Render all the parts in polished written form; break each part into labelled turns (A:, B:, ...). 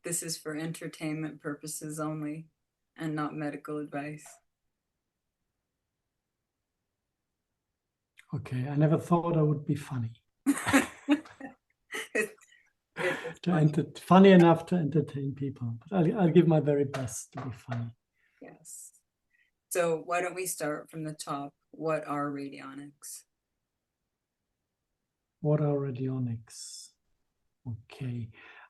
A: this is for entertainment purposes only and not medical advice.
B: Okay, I never thought I would be funny. Funny enough to entertain people, but I'll give my very best to be funny.
A: Yes. So why don't we start from the top? What are radionics?
B: What are radionics? Okay,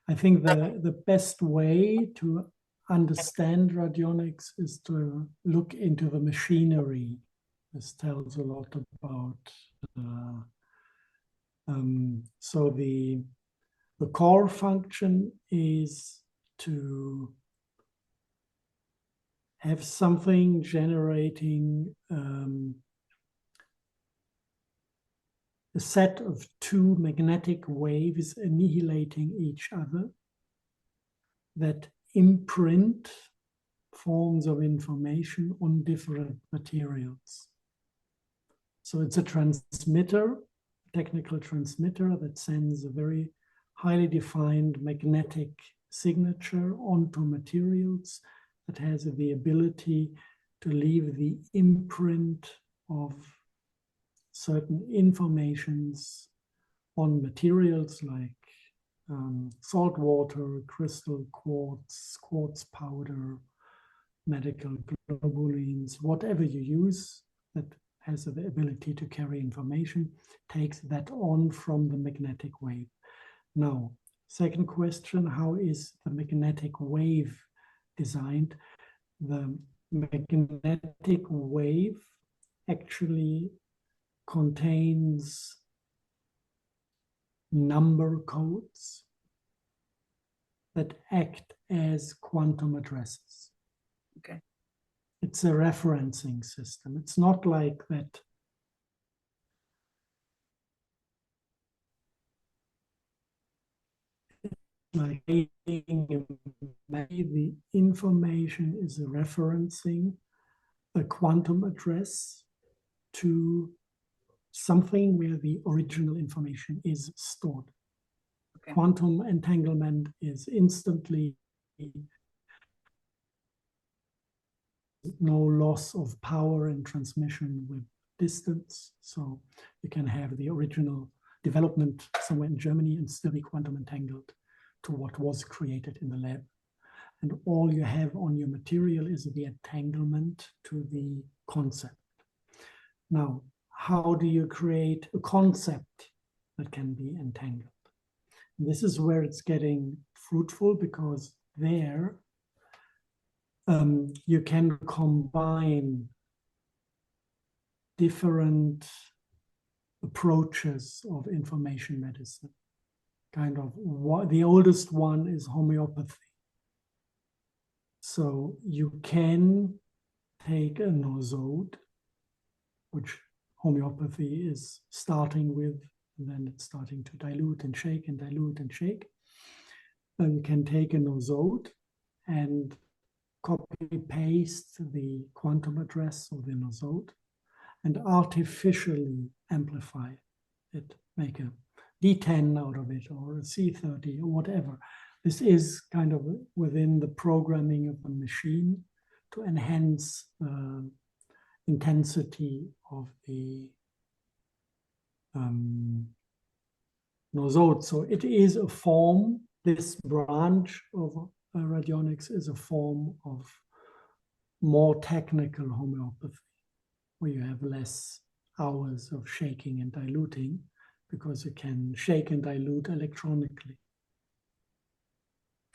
B: I think the best way to understand radionics is to look into the machinery. This tells a lot about so the core function is to have something generating a set of two magnetic waves annihilating each other that imprint forms of information on different materials. So it's a transmitter, technical transmitter that sends a very highly defined magnetic signature onto materials that has the ability to leave the imprint of certain informations on materials like salt water, crystal quartz, quartz powder, medical globulins, whatever you use that has the ability to carry information, takes that on from the magnetic wave. Now, second question, how is the magnetic wave designed? The magnetic wave actually contains number codes that act as quantum addresses.
A: Okay.
B: It's a referencing system. It's not like that like the information is referencing a quantum address to something where the original information is stored. Okay. Quantum entanglement is instantly no loss of power and transmission with distance. So you can have the original development somewhere in Germany and still be quantum entangled to what was created in the lab. And all you have on your material is the entanglement to the concept. Now, how do you create a concept that can be entangled? And this is where it's getting fruitful, because there you can combine different approaches of information medicine. Kind of the oldest one is homeopathy. So you can take a nosode, which homeopathy is starting with, and then it's starting to dilute and shake and dilute and shake. You can take a nosode and copy paste the quantum address of the nosode and artificially amplify it, make a D10 out of it or a C30 or whatever. This is kind of within the programming of the machine to enhance intensity of the nosode. So it is a form, this branch of radionics is a form of more technical homeopathy, where you have less hours of shaking and diluting, because you can shake and dilute electronically.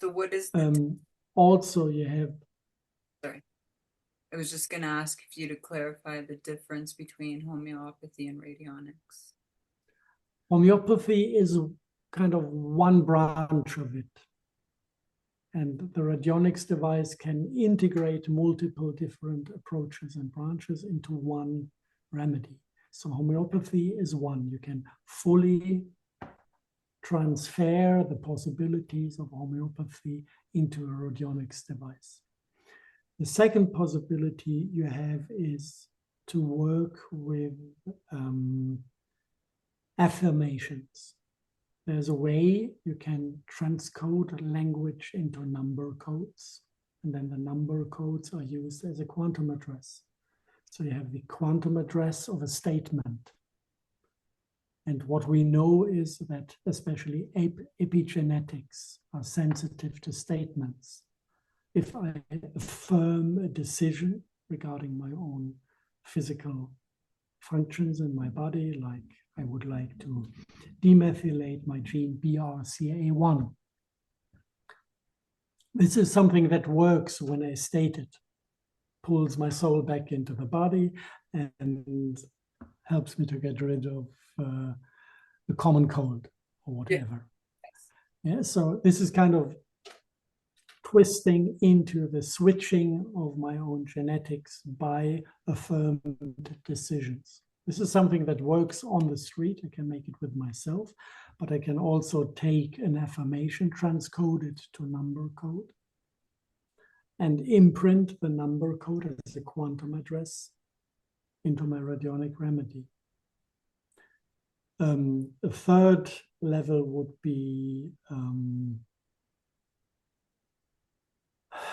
A: So what is
B: also you have...
A: Sorry. I was just going to ask if you to clarify the difference between homeopathy and radionics.
B: Homeopathy is kind of one branch of it. And the radionics device can integrate multiple different approaches and branches into one remedy. So homeopathy is one. You can fully transfer the possibilities of homeopathy into a radionics device. The second possibility you have is to work with affirmations. there's a way you can transcode language into number codes, and then the number codes are used as a quantum address. So you have the quantum address of a statement. And what we know is that especially epigenetics are sensitive to statements. If I affirm a decision regarding my own physical functions in my body, like I would like to demethylate my gene BRCA1, this is something that works when I state it, pulls my soul back into the body and helps me to get rid of the common cold or whatever. Yeah, so this is kind of twisting into the switching of my own genetics by affirmed decisions. This is something that works on the street. I can make it with myself, but I can also take an affirmation, transcode it to number code, and imprint the number code as a quantum address into my radionic remedy. A third level would be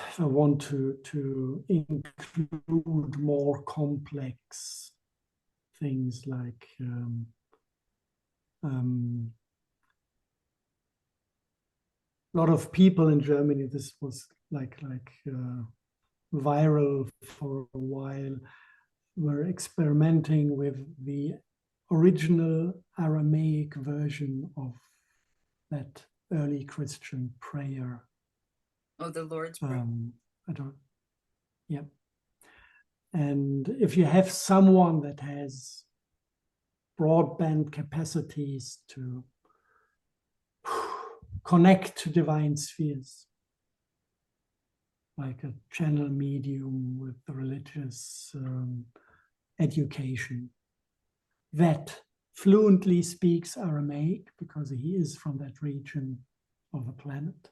B: if I want to include more complex things like a lot of people in Germany, this was like viral for a while, were experimenting with the original Aramaic version of that early Christian prayer.
A: Oh, the Lord's Prayer.
B: Yeah. And if you have someone that has broadband capacities to connect to divine spheres, like a channel medium with the religious education, that fluently speaks Aramaic because he is from that region of the planet,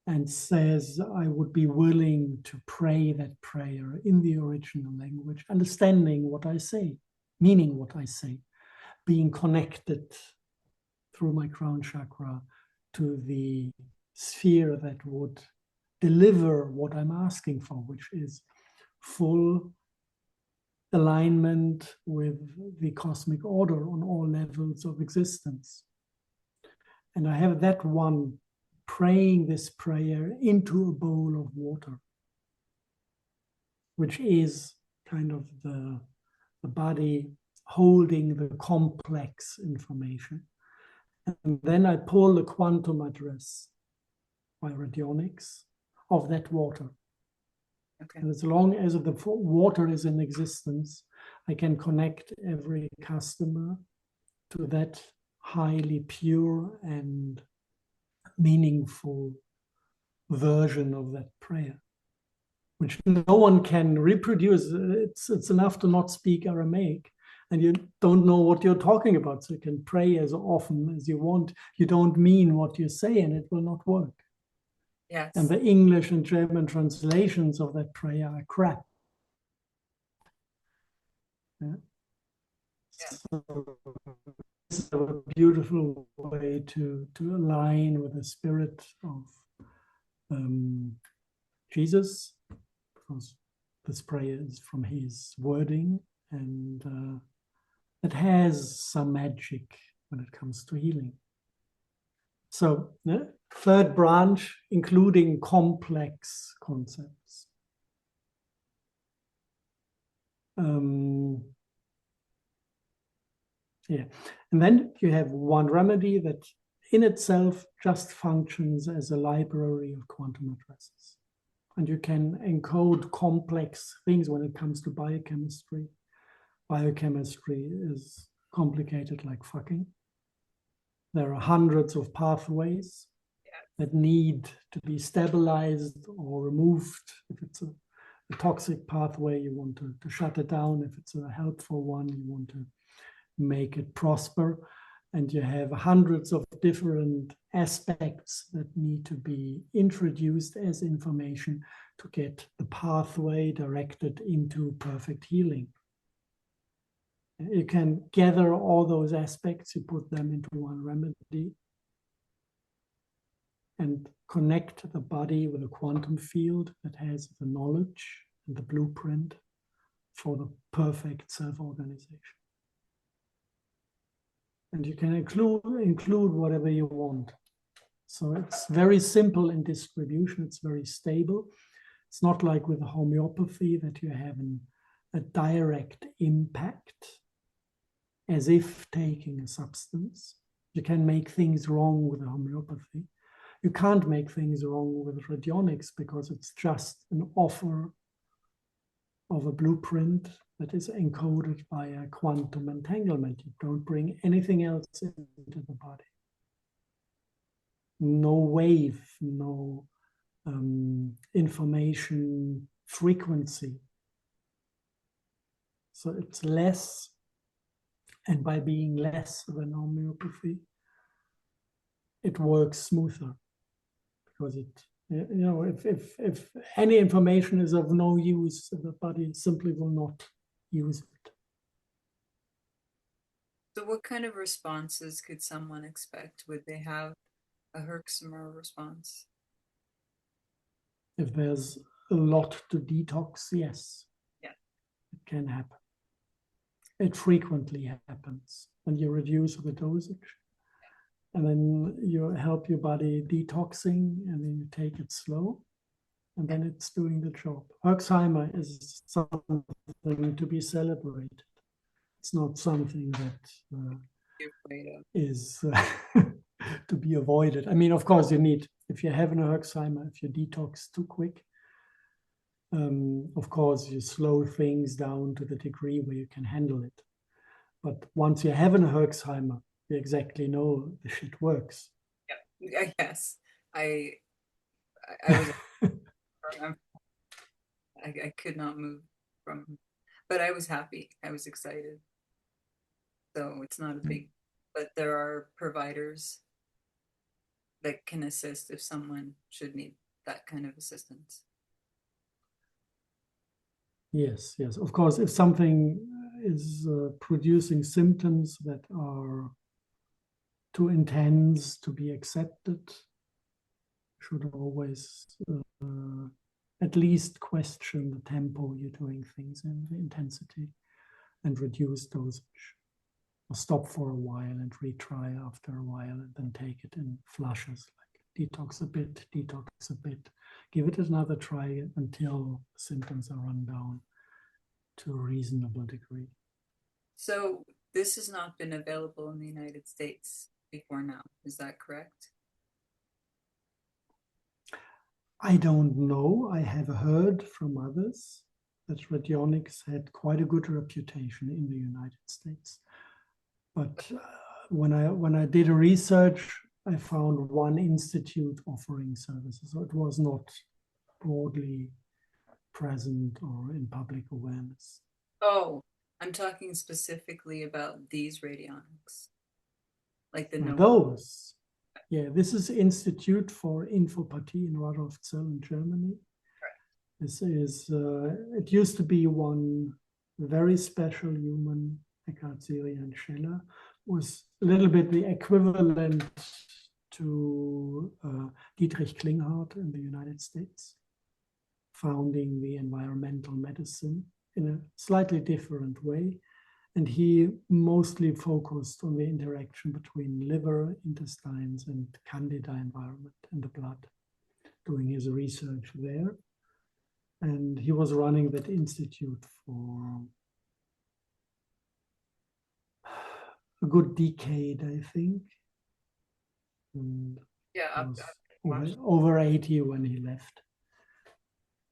B: and says, I would be willing to pray that prayer in the original language, understanding what I say, meaning what I say, being connected through my crown chakra to the sphere that would deliver what I'm asking for, which is full alignment with the cosmic order on all levels of existence. And I have that one praying this prayer into a bowl of water, which is kind of the body holding the complex information. And then I pull the quantum address by radionics of that water.
A: Okay.
B: And as long as the water is in existence, I can connect every customer to that highly pure and meaningful version of that prayer, which no one can reproduce. It's enough to not speak Aramaic, and you don't know what you're talking about. So you can pray as often as you want. You don't mean what you say, and it will not work.
A: Yes.
B: And the English and German translations of that prayer are crap. Yeah. So this is a beautiful way to align with the spirit of Jesus, because this prayer is from his wording, and it has some magic when it comes to healing. So, third branch, including complex concepts. Yeah, and then you have one remedy that in itself just functions as a library of quantum addresses. And you can encode complex things when it comes to biochemistry. Biochemistry is complicated like fucking. There are hundreds of pathways that need to be stabilized or removed. If it's a toxic pathway, you want to shut it down. If it's a helpful one, you want to make it prosper. And you have hundreds of different aspects that need to be introduced as information to get the pathway directed into perfect healing. You can gather all those aspects, you put them into one remedy, and connect the body with a quantum field that has the knowledge and the blueprint for the perfect self-organization. And you can include whatever you want. So it's very simple in distribution, it's very stable. It's not like with homeopathy that you have a direct impact as if taking a substance. You can make things wrong with homeopathy. You can't make things wrong with radionics because it's just an offer of a blueprint that is encoded by a quantum entanglement. You don't bring anything else into the body. No wave, no information frequency. So it's less, and by being less than homeopathy, it works smoother. Because if any information is of no use, the body simply will not use it.
A: So what kind of responses could someone expect? Would they have a Herxheimer response?
B: If there's a lot to detox, yes.
A: Yeah.
B: It can happen. It frequently happens when you reduce the dosage. And then you help your body detoxing, and then you take it slow, and then it's doing the job. Herxheimer is something to be celebrated. It's not something that is to be avoided. I mean, of course, if you have an Herxheimer, if you detox too quick, of course, you slow things down to the degree where you can handle it. But once you have an Herxheimer, you exactly know the shit works.
A: Yeah, yes. I was I could not move from, but I was happy. I was excited. So it's not a big, but there are providers that can assist if someone should need that kind of assistance.
B: Yes, yes. Of course, if something is producing symptoms that are too intense to be accepted, should always at least question the tempo you're doing things in, the intensity, and reduce dosage. Or stop for a while and retry after a while, and then take it in flushes, like detox a bit, give it another try until symptoms are run down to a reasonable degree.
A: So this has not been available in the United States before now, is that correct?
B: I don't know. I have heard from others that radionics had quite a good reputation in the United States. But when I did a research, I found one institute offering services. So it was not broadly present or in public awareness.
A: Oh, I'm talking specifically about these radionics. Like the
B: Those. Yeah, this is Institute for Infopathie in Radolfzell in Germany. Right. This is, it used to be one very special human, Eckhard Sirian Scheller, was a little bit the equivalent to Dietrich Klinghardt in the United States, founding the environmental medicine in a slightly different way. And he mostly focused on the interaction between liver, intestines, and candida environment in the blood, doing his research there. And he was running that institute for a good decade, I think. And
A: yeah,
B: was over 80 when he left.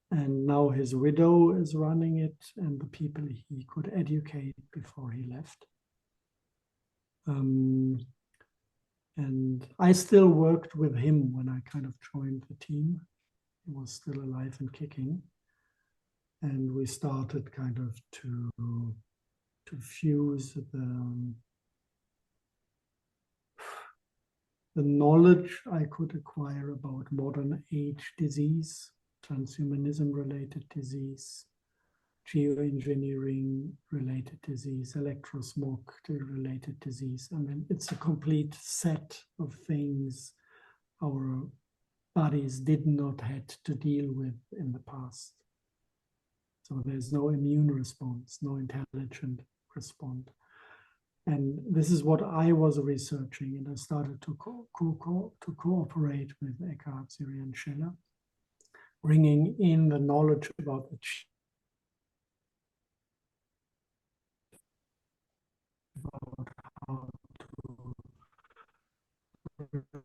B: And now his widow is running it, and the people he could educate before he left. And I still worked with him when I kind of joined the team. He was still alive and kicking. And we started kind of to fuse the knowledge I could acquire about modern age disease, transhumanism related disease, geoengineering related disease, electrosmog related disease. I mean, it's a complete set of things our bodies did not had to deal with in the past. So there's no immune response, no intelligent response. And this is what I was researching, and I started to cooperate with Eckhart, Siri, and Scheller, bringing in the knowledge about the about how to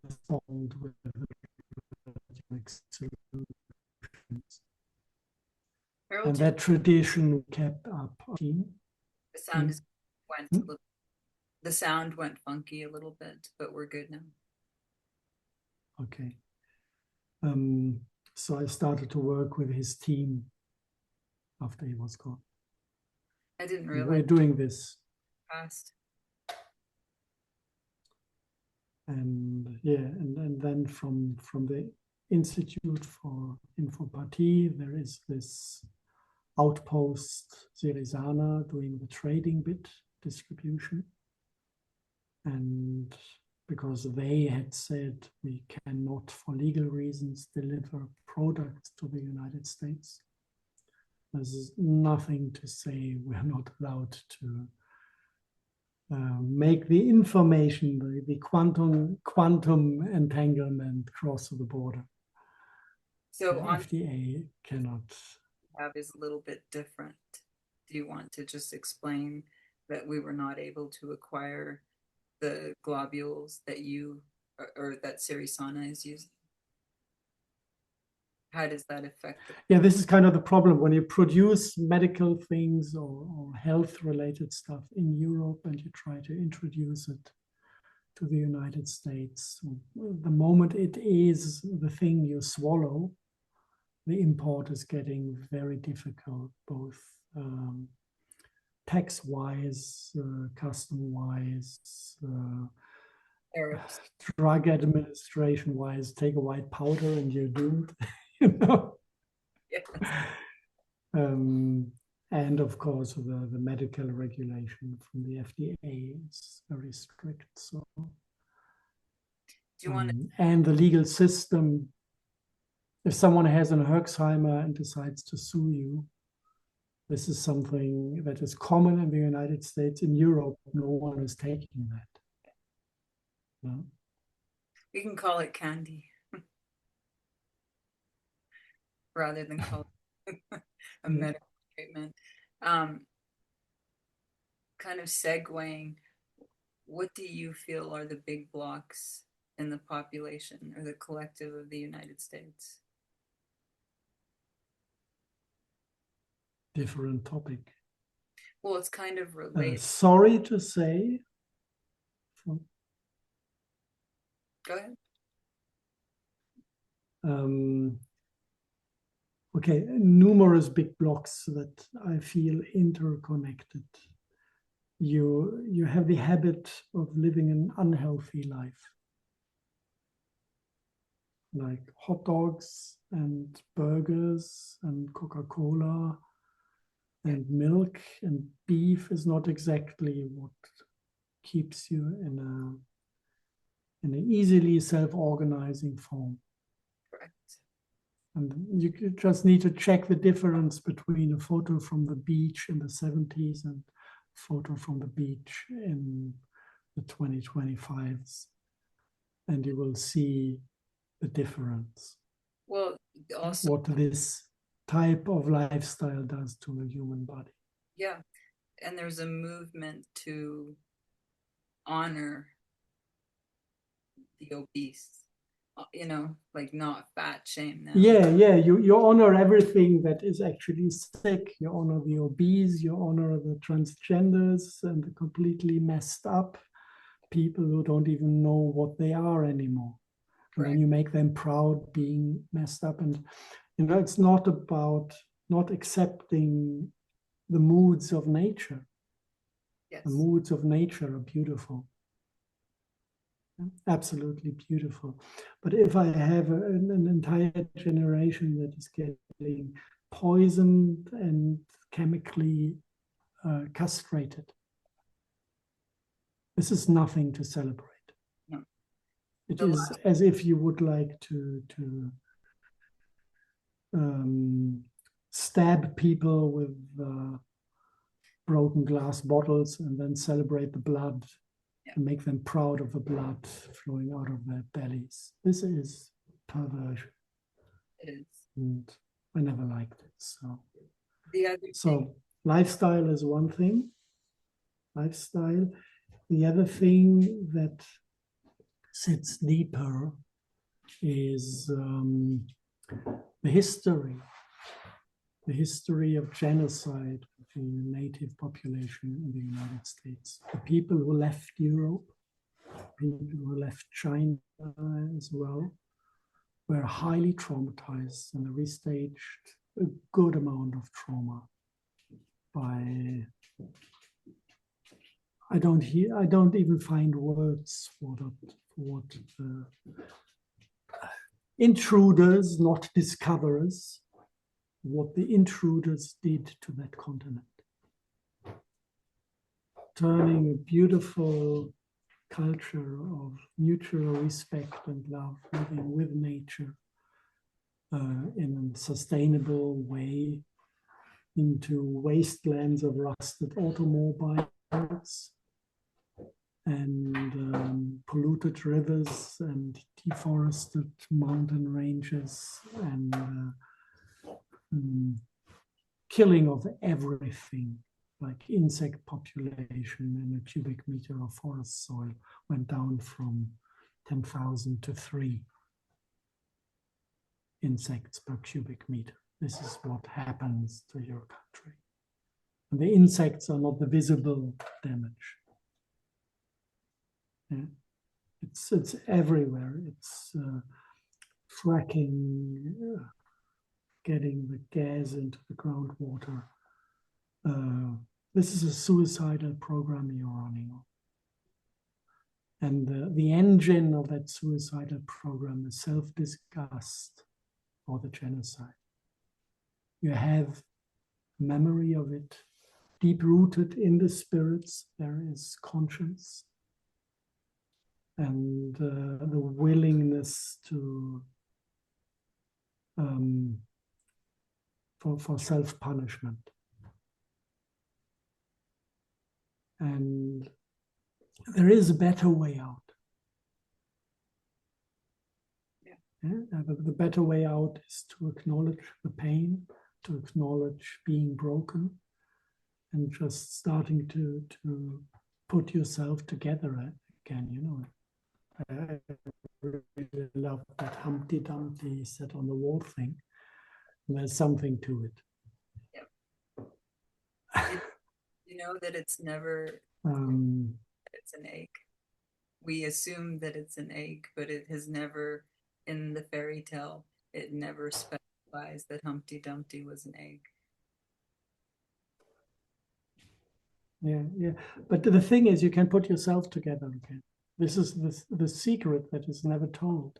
B: respond with solutions.
A: Harold,
B: And that tradition kept up.
A: the sound is went a little, the sound went funky a little bit, but we're good now.
B: Okay. So I started to work with his team after he was gone.
A: I didn't
B: And
A: realize
B: we're doing this.
A: past.
B: And yeah, and then from the Institute for Infopathie, there is this outpost Sirisana doing the trading bit distribution. And because they had said we cannot, for legal reasons, deliver products to the United States, there's nothing to say we're not allowed to make the information, the quantum entanglement cross the border.
A: So
B: The
A: on
B: FDA cannot.
A: have is a little bit different. Do you want to just explain that we were not able to acquire the globules that you or that Sirisana is using? How does that affect it?
B: Yeah, this is kind of the problem when you produce medical things or health related stuff in Europe and you try to introduce it to the United States. The moment it is the thing you swallow, the import is getting very difficult, both tax-wise, custom-wise,
A: Arabs.
B: drug administration-wise. Take a white powder and you're doomed. You know.
A: Yes.
B: And of course, the medical regulation from the FDA is very strict. So,
A: Do you want to?
B: and the legal system, if someone has an Herxheimer and decides to sue you, this is something that is common in the United States. In Europe, no one is taking that. No?
A: We can call it candy rather than call it a medical treatment. Kind of segueing, what do you feel are the big blocks in the population or the collective of the United States?
B: Different topic.
A: Well, it's kind of related.
B: Sorry to say.
A: Go ahead.
B: Okay, numerous big blocks that I feel interconnected. You have the habit of living an unhealthy life, like hot dogs and burgers and Coca-Cola and milk, and beef is not exactly what keeps you in an easily self-organizing form.
A: Correct.
B: And you just need to check the difference between a photo from the beach in the 70s and a photo from the beach in the 2025s. And you will see the difference.
A: Well, also,
B: what this type of lifestyle does to the human body.
A: yeah. And there's a movement to honor the obese, you know, like not fat shame them.
B: Yeah, you honor everything that is actually sick. You honor the obese, you honor the transgenders and the completely messed up people who don't even know what they are anymore. And then you make them proud being messed up. And, you know, it's not about not accepting the moods of nature.
A: Yes.
B: The moods of nature are beautiful. Absolutely beautiful. But if I have an entire generation that is getting poisoned and chemically castrated. This is nothing to celebrate.
A: No.
B: It
A: The
B: is as if you would like to stab people with broken glass bottles and then celebrate the blood and make them proud of the blood flowing out of their bellies. This is perversion.
A: It is.
B: And I never liked it.
A: The other thing.
B: Lifestyle is one thing. Lifestyle. The other thing that sits deeper is the history of genocide of the native population in the United States. The people who left Europe, people who left China as well, were highly traumatized, and we staged a good amount of trauma by, I don't even find words for what intruders, not discoverers, what the intruders did to that continent. Turning a beautiful culture of mutual respect and love, living with nature in a sustainable way, into wastelands of rusted automobiles and polluted rivers and deforested mountain ranges and killing of everything, like insect population in a cubic meter of forest soil went down from 10,000 to 3 insects per cubic meter. This is what happens to your country. And the insects are not the visible damage. Yeah. It's everywhere. It's fracking, getting the gas into the groundwater. This is a suicidal program you're running on. And the engine of that suicidal program is self-disgust or the genocide. You have memory of it, deep-rooted in the spirits, there is conscience and the willingness to for self-punishment. And there is a better way out. The better way out is to acknowledge the pain, to acknowledge being broken, and just starting to put yourself together again, you know. I really love that Humpty Dumpty sat on the wall thing. There's something to it.
A: Yep. You know that it's never, it's an egg. We assume that it's an egg, but it has never, in the fairy tale, it never specifies that Humpty Dumpty was an egg.
B: Yeah. But the thing is, you can put yourself together again. This is the secret that is never told.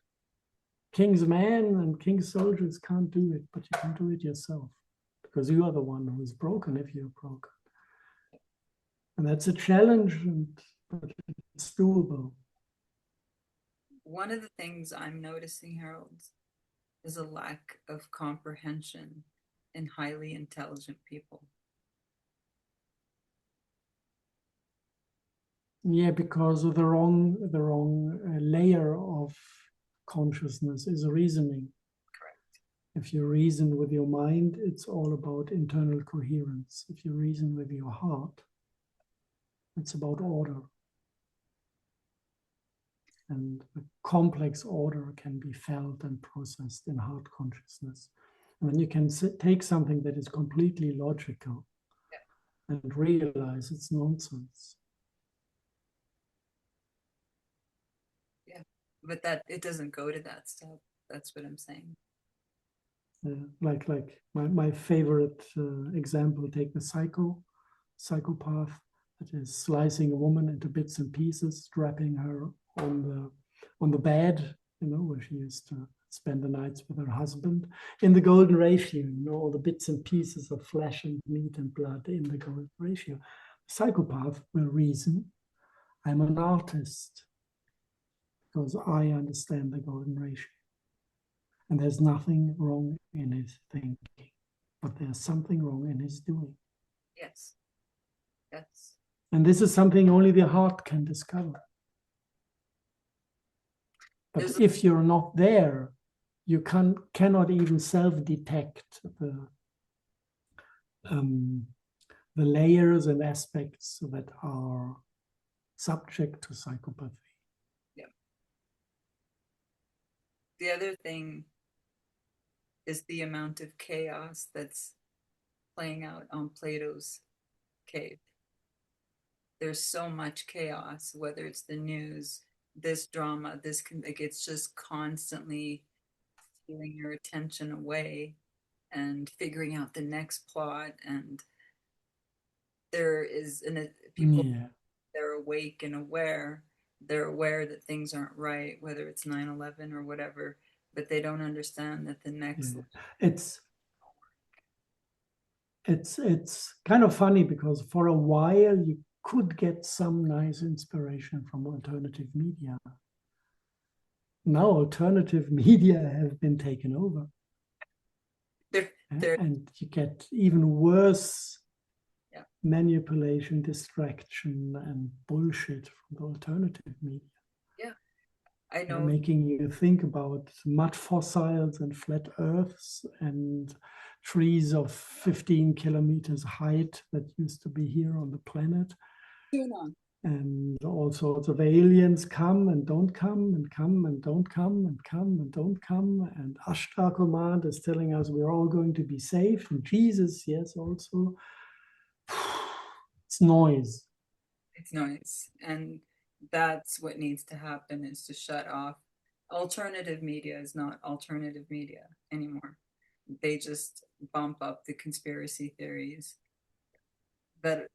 B: King's men and king's soldiers can't do it, but you can do it yourself because you are the one who is broken if you're broken. And that's a challenge, but it's doable.
A: One of the things I'm noticing, Harold, is a lack of comprehension in highly intelligent people.
B: Yeah, because of the wrong layer of consciousness is reasoning.
A: Correct.
B: If you reason with your mind, it's all about internal coherence. If you reason with your heart, it's about order. And a complex order can be felt and processed in heart consciousness. And then you can take something that is completely logical and realize it's nonsense.
A: Yeah, but that it doesn't go to that step. That's what I'm saying.
B: Like my favorite example, take the psychopath that is slicing a woman into bits and pieces, strapping her on the bed, you know, where she is spend the nights with her husband in the golden ratio, all the bits and pieces of flesh and meat and blood in the golden ratio. Psychopath will reason, I'm an artist because I understand the golden ratio. And there's nothing wrong in his thinking, but there's something wrong in his doing.
A: Yes. Yes.
B: And this is something only the heart can discover. But if you're not there, you cannot even self-detect the layers and aspects that are subject to psychopathy.
A: Yeah. The other thing is the amount of chaos that's playing out on Plato's cave. There's so much chaos, whether it's the news, this drama, like it's just constantly stealing your attention away and figuring out the next plot. And there is people, they're awake and aware. They're aware that things aren't right, whether it's 9/11 or whatever, but they don't understand that the next.
B: It's kind of funny because for a while you could get some nice inspiration from alternative media. Now alternative media have been taken over. And you get even worse manipulation, distraction, and bullshit from the alternative media.
A: Yeah, I know.
B: Making you think about mud fossils and flat earths and trees of 15 kilometers height that used to be here on the planet. And all sorts of aliens come and don't come and come and don't come and come and don't come. And Ashtar command is telling us we're all going to be safe. And Jesus, yes, also. It's noise.
A: It's noise. And that's what needs to happen, is to shut off. Alternative media is not alternative media anymore. They just bump up the conspiracy theories that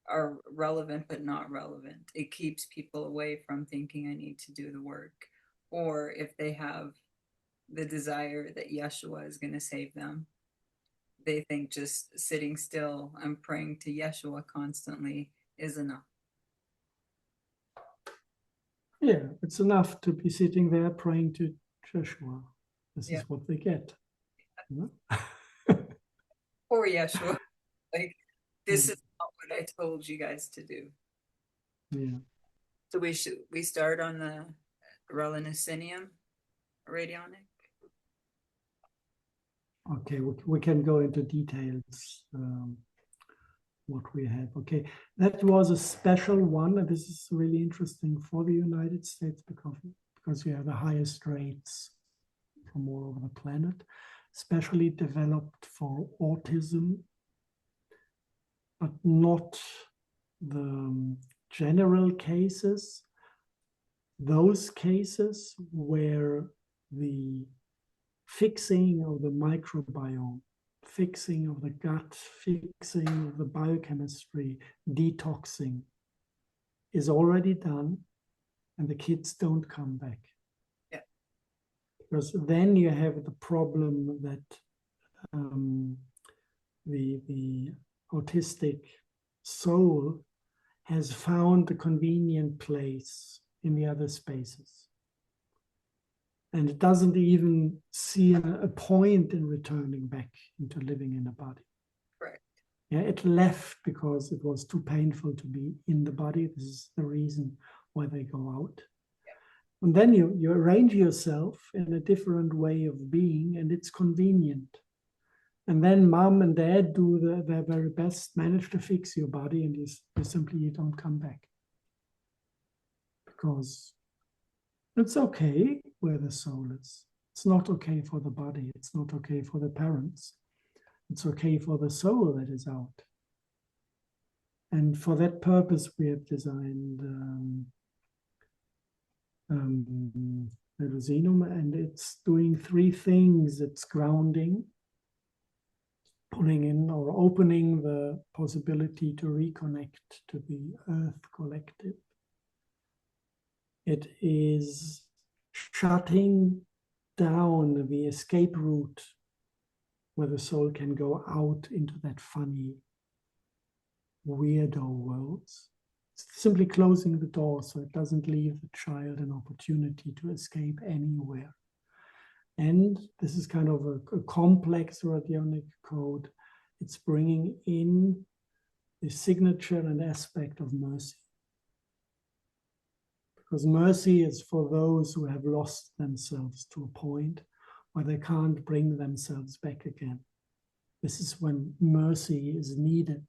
A: are relevant but not relevant. It keeps people away from thinking I need to do the work. Or if they have the desire that Yeshua is going to save them, they think just sitting still and praying to Yeshua constantly is enough.
B: Yeah, it's enough to be sitting there praying to Yeshua. This is what they get.
A: Poor Yeshua. Like, this is not what I told you guys to do.
B: Yeah.
A: So we start on the Radionic.
B: Okay, we can go into details. What we have. Okay, that was a special one, and this is really interesting for the United States because you have the highest rates from all over the planet, especially developed for autism, but not the general cases. Those cases where the fixing of the microbiome, fixing of the gut, fixing of the biochemistry, detoxing is already done, and the kids don't come back.
A: Yeah.
B: Because then you have the problem that the autistic soul has found a convenient place in the other spaces. And it doesn't even see a point in returning back into living in a body.
A: Correct.
B: Yeah, it left because it was too painful to be in the body. This is the reason why they go out. Yeah. And then you arrange yourself in a different way of being, and it's convenient. And then mom and dad do their very best, manage to fix your body, and you simply don't come back. Because it's okay where the soul is. It's not okay for the body. It's not okay for the parents. It's okay for the soul that is out. And for that purpose, we have designed the Luzinum, and it's doing three things. It's grounding, pulling in or opening the possibility to reconnect to the Earth collective. It is shutting down the escape route where the soul can go out into that funny, weirdo worlds. It's simply closing the door so it doesn't leave the child an opportunity to escape anywhere. And this is kind of a complex radionic code. It's bringing in the signature and aspect of mercy. Because mercy is for those who have lost themselves to a point where they can't bring themselves back again. This is when mercy is needed.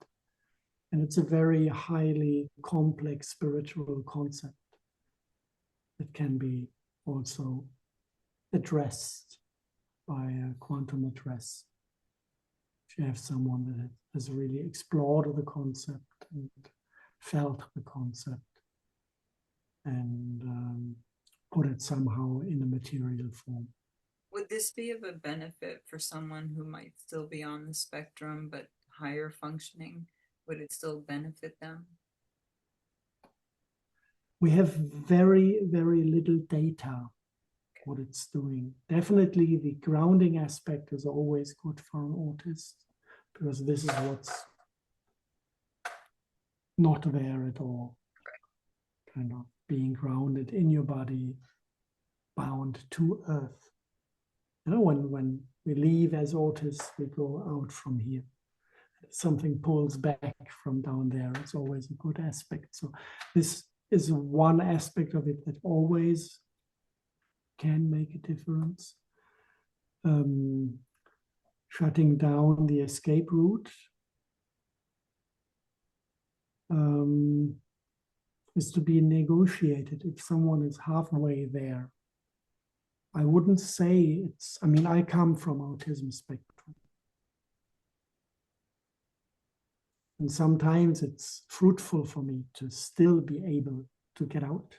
B: And it's a very highly complex spiritual concept that can be also addressed by a quantum address. If you have someone that has really explored the concept and felt the concept and put it somehow in a material form.
A: Would this be of a benefit for someone who might still be on the spectrum but higher functioning? Would it still benefit them?
B: We have very, very little data what it's doing. Definitely the grounding aspect is always good for an autist because this is what's not there at all. Kind of being grounded in your body, bound to earth. You know, when we leave as autists, we go out from here. Something pulls back from down there. It's always a good aspect. So this is one aspect of it that always can make a difference. Shutting down the escape route is to be negotiated. If someone is halfway there, I wouldn't say it's, I mean, I come from autism spectrum. And sometimes it's fruitful for me to still be able to get out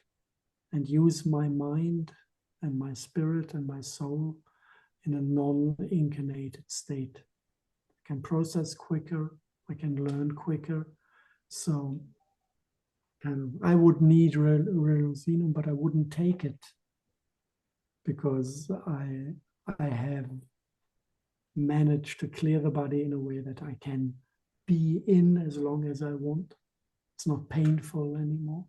B: and use my mind and my spirit and my soul in a non-incarnated state. I can process quicker, I can learn quicker. So I would need Reluzinum, but I wouldn't take it because I have managed to clear the body in a way that I can be in as long as I want. It's not painful anymore.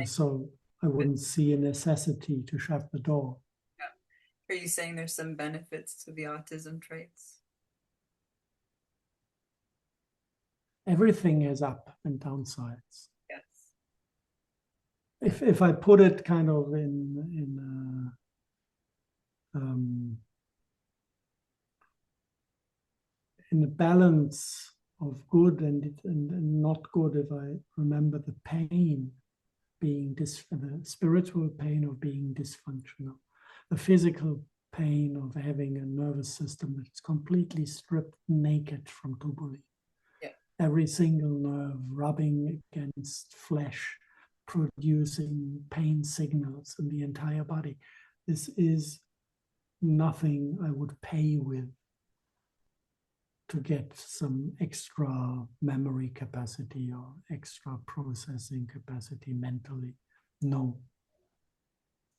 B: So I wouldn't see a necessity to shut the door.
A: Yeah. Are you saying there's some benefits to the autism traits?
B: Everything has up and downsides.
A: Yes.
B: If I put it kind of in the balance of good and not good, if I remember the pain being the spiritual pain of being dysfunctional, the physical pain of having a nervous system that's completely stripped naked from tubuli.
A: Yeah.
B: Every single nerve rubbing against flesh, producing pain signals in the entire body. This is nothing I would pay with to get some extra memory capacity or extra processing capacity mentally. No.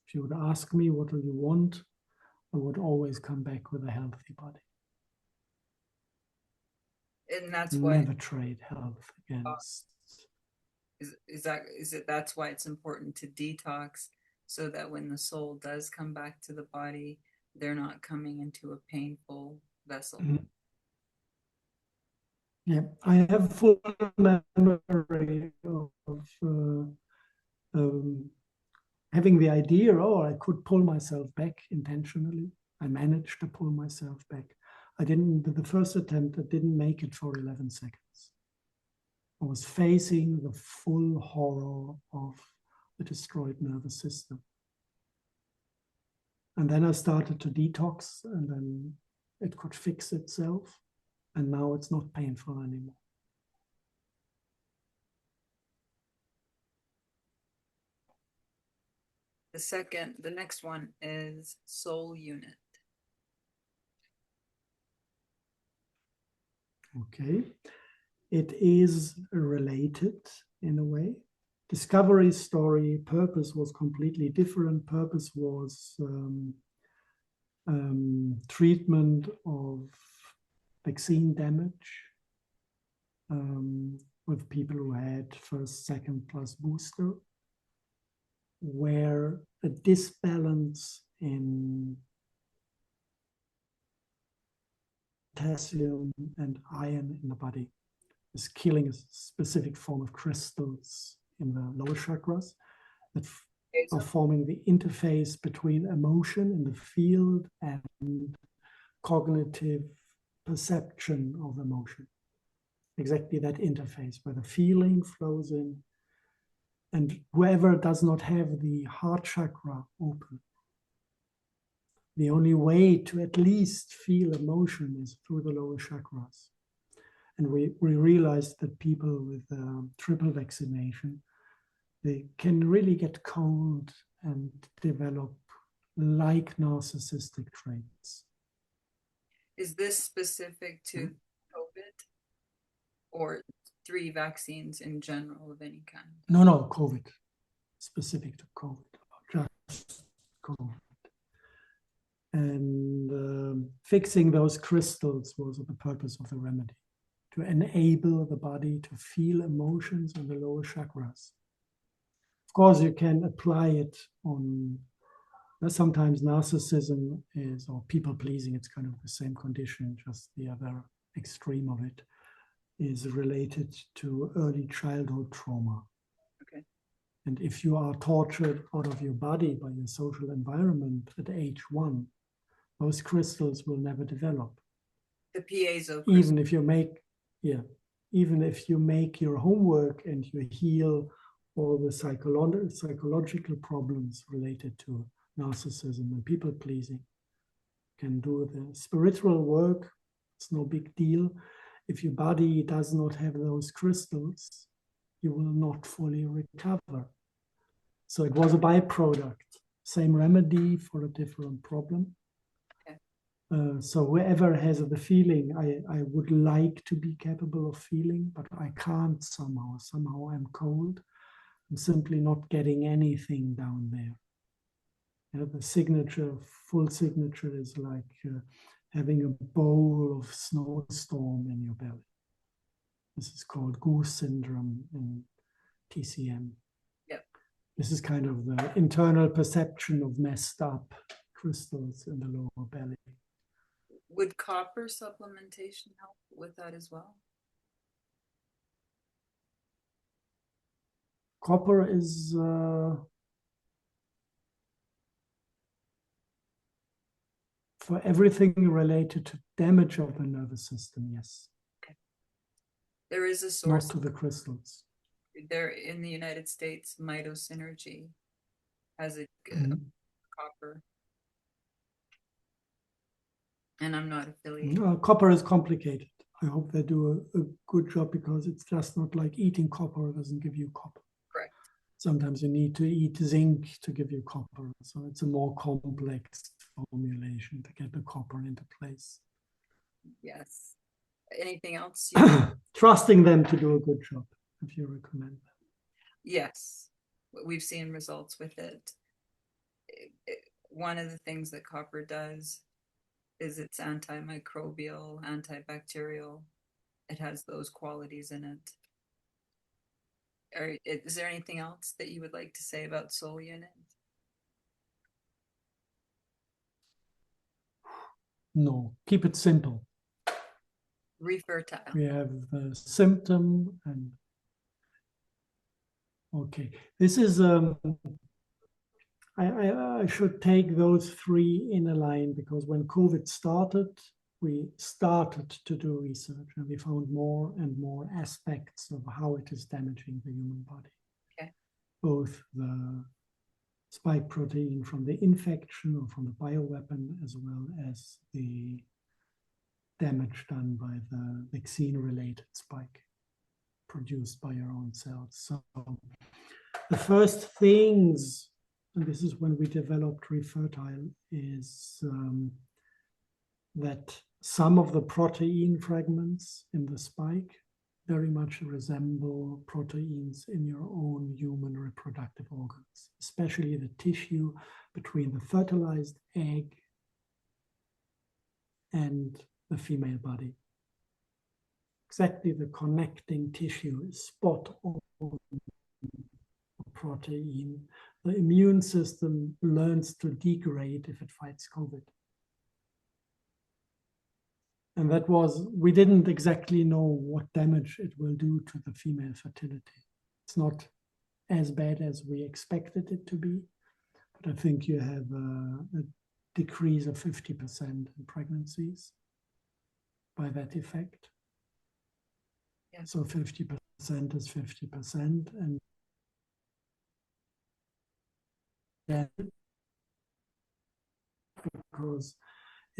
B: If you would ask me, what do you want? I would always come back with a healthy body.
A: And that's why
B: never trade health against.
A: That's why it's important to detox, so that when the soul does come back to the body, they're not coming into a painful vessel.
B: Mm-hmm. Yeah, I have full memory of having the idea, oh, I could pull myself back intentionally. I managed to pull myself back. I didn't, the first attempt, I didn't make it for 11 seconds. I was facing the full horror of the destroyed nervous system. And then I started to detox, and then it could fix itself. And now it's not painful anymore.
A: The next one is soul unit.
B: Okay. It is related in a way. discovery story. Purpose was completely different. Purpose was treatment of vaccine damage with people who had first, second plus booster, where a disbalance in potassium and iron in the body is killing a specific form of crystals in the lower chakras that are forming the interface between emotion in the field and cognitive perception of emotion. Exactly that interface where the feeling flows in, and whoever does not have the heart chakra open, the only way to at least feel emotion is through the lower chakras. And we realized that people with triple vaccination, they can really get cold and develop like narcissistic traits.
A: Is this specific to COVID or 3 vaccines in general of any kind?
B: No, COVID, specific to COVID, just COVID. And fixing those crystals was the purpose of the remedy, to enable the body to feel emotions in the lower chakras. Of course, you can apply it on, sometimes narcissism is, or people pleasing, it's kind of the same condition, just the other extreme of it, is related to early childhood trauma.
A: Okay.
B: And if you are tortured out of your body by your social environment at age 1, those crystals will never develop.
A: The piezo crystal.
B: Even if you make your homework and you heal all the psychological problems related to narcissism and people pleasing, can do the spiritual work, it's no big deal. If your body does not have those crystals, you will not fully recover. So it was a byproduct, same remedy for a different problem. So whoever has the feeling, I would like to be capable of feeling, but I can't somehow. Somehow I'm cold. I'm simply not getting anything down there. The signature, full signature is like having a bowl of snowstorm in your belly. This is called goose syndrome in TCM.
A: Yep.
B: This is kind of the internal perception of messed up crystals in the lower belly.
A: Would copper supplementation help with that as well?
B: Copper is for everything related to damage of the nervous system, yes.
A: Okay. There is a source.
B: Not to the crystals.
A: There in the United States, Mitosynergy has a copper. And I'm not affiliated.
B: Copper is complicated. I hope they do a good job, because it's just not like eating copper doesn't give you copper.
A: Correct.
B: Sometimes you need to eat zinc to give you copper. So it's a more complex formulation to get the copper into place.
A: Yes. Anything else?
B: Trusting them to do a good job, if you recommend them.
A: Yes. We've seen results with it. One of the things that copper does is it's antimicrobial, antibacterial. It has those qualities in it. Is there anything else that you would like to say about Soul Unit?
B: No, keep it simple.
A: Refertile.
B: We have the symptom and okay. This is I should take those 3 in a line, because when COVID started, we started to do research and we found more and more aspects of how it is damaging the human body.
A: Okay.
B: Both the spike protein from the infection or from the bioweapon, as well as the damage done by the vaccine-related spike produced by your own cells. So the first things, and this is when we developed Refertile, is that some of the protein fragments in the spike very much resemble proteins in your own human reproductive organs, especially the tissue between the fertilized egg and the female body. Exactly the connecting tissue is spot on protein. The immune system learns to degrade if it fights COVID. And that was, we didn't exactly know what damage it will do to the female fertility. It's not as bad as we expected it to be, but I think you have a decrease of 50% in pregnancies by that effect. Yeah. So 50% is 50%. And then, because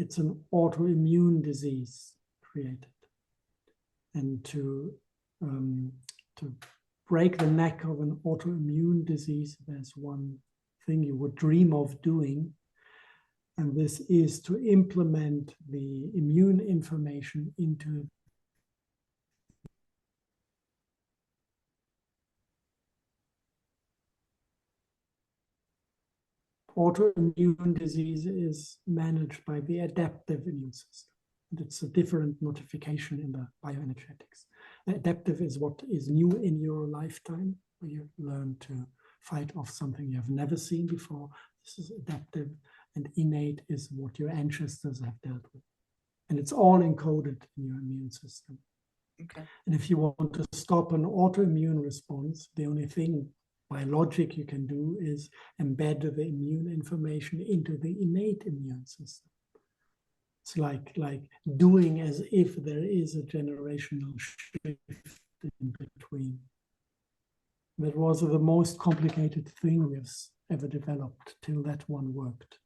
B: it's an autoimmune disease created. And to break the neck of an autoimmune disease, there's one thing you would dream of doing, and this is to implement the immune information into autoimmune disease is managed by the adaptive immune system. And it's a different notification in the bioenergetics. The adaptive is what is new in your lifetime, where you learn to fight off something you have never seen before. This is adaptive, and innate is what your ancestors have dealt with. And it's all encoded in your immune system.
A: Okay.
B: And if you want to stop an autoimmune response, the only thing by logic you can do is embed the immune information into the innate immune system. It's like doing as if there is a generational shift in between. That was the most complicated thing we've ever developed till that one worked.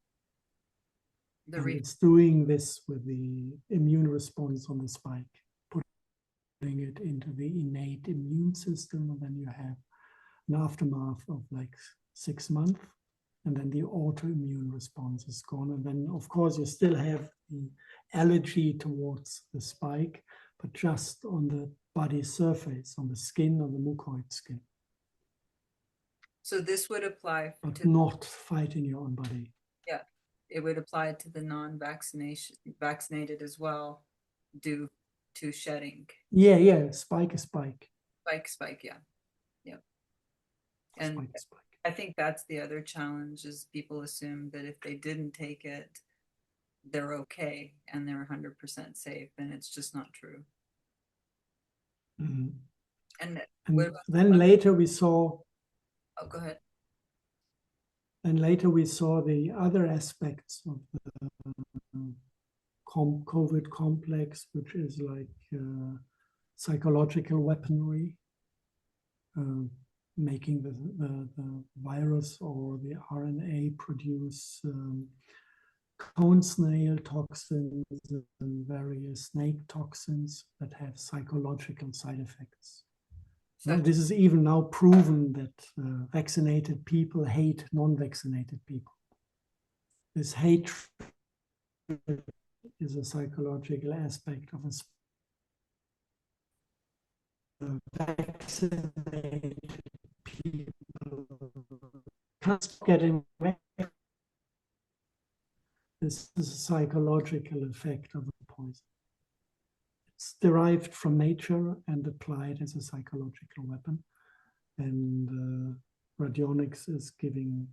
B: And it's doing this with the immune response on the spike, putting it into the innate immune system, and then you have an aftermath of like 6 months, and then the autoimmune response is gone. And then, of course, you still have the allergy towards the spike, but just on the body surface, on the skin, on the mucoid skin.
A: So this would apply
B: but
A: to
B: not fighting your own body.
A: Yeah, it would apply to the vaccinated as well, due to shedding.
B: Yeah, spike is spike.
A: Spike, yeah. And
B: spike.
A: I think that's the other challenge, is people assume that if they didn't take it, they're okay and they're 100% safe, and it's just not true.
B: Mm-hmm.
A: And
B: then later we saw.
A: Oh, go ahead.
B: And later we saw the other aspects of the COVID complex, which is like psychological weaponry, making the virus or the RNA produce cone snail toxins and various snake toxins that have psychological side effects. So this is even now proven that vaccinated people hate non-vaccinated people. This hatred is a psychological aspect of vaccinated people can't stop getting vaccinated. This is a psychological effect of the poison. It's derived from nature and applied as a psychological weapon. And radionics is giving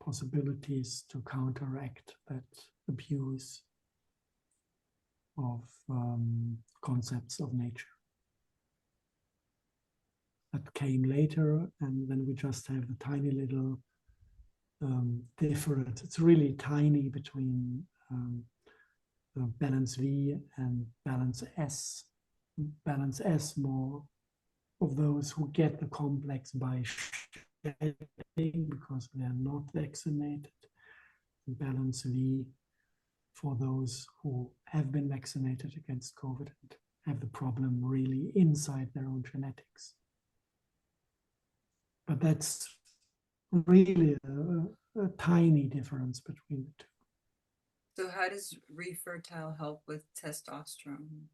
B: possibilities to counteract that abuse of concepts of nature. That came later, and then we just have the tiny little difference. It's really tiny between balance V and balance S. Balance S, more of those who get the complex by shedding because they are not vaccinated. And balance V for those who have been vaccinated against COVID and have the problem really inside their own genetics. But that's really a tiny difference between the two.
A: So how does Refertile help with testosterone?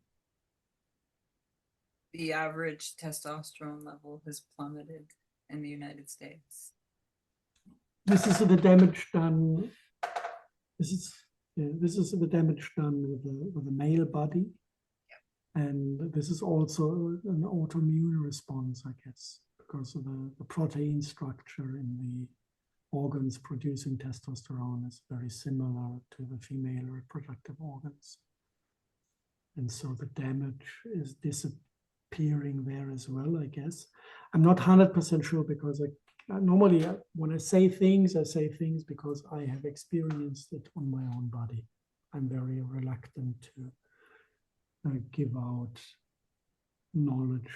A: the average testosterone level has plummeted in the United States.
B: This is the damage done. This is the damage done with the male body, and this is also an autoimmune response, I guess, because of the protein structure in the organs producing testosterone is very similar to the female reproductive organs. And so the damage is disappearing there as well, I guess. I'm not 100% sure because normally when I say things because I have experienced it on my own body. I'm very reluctant to give out knowledge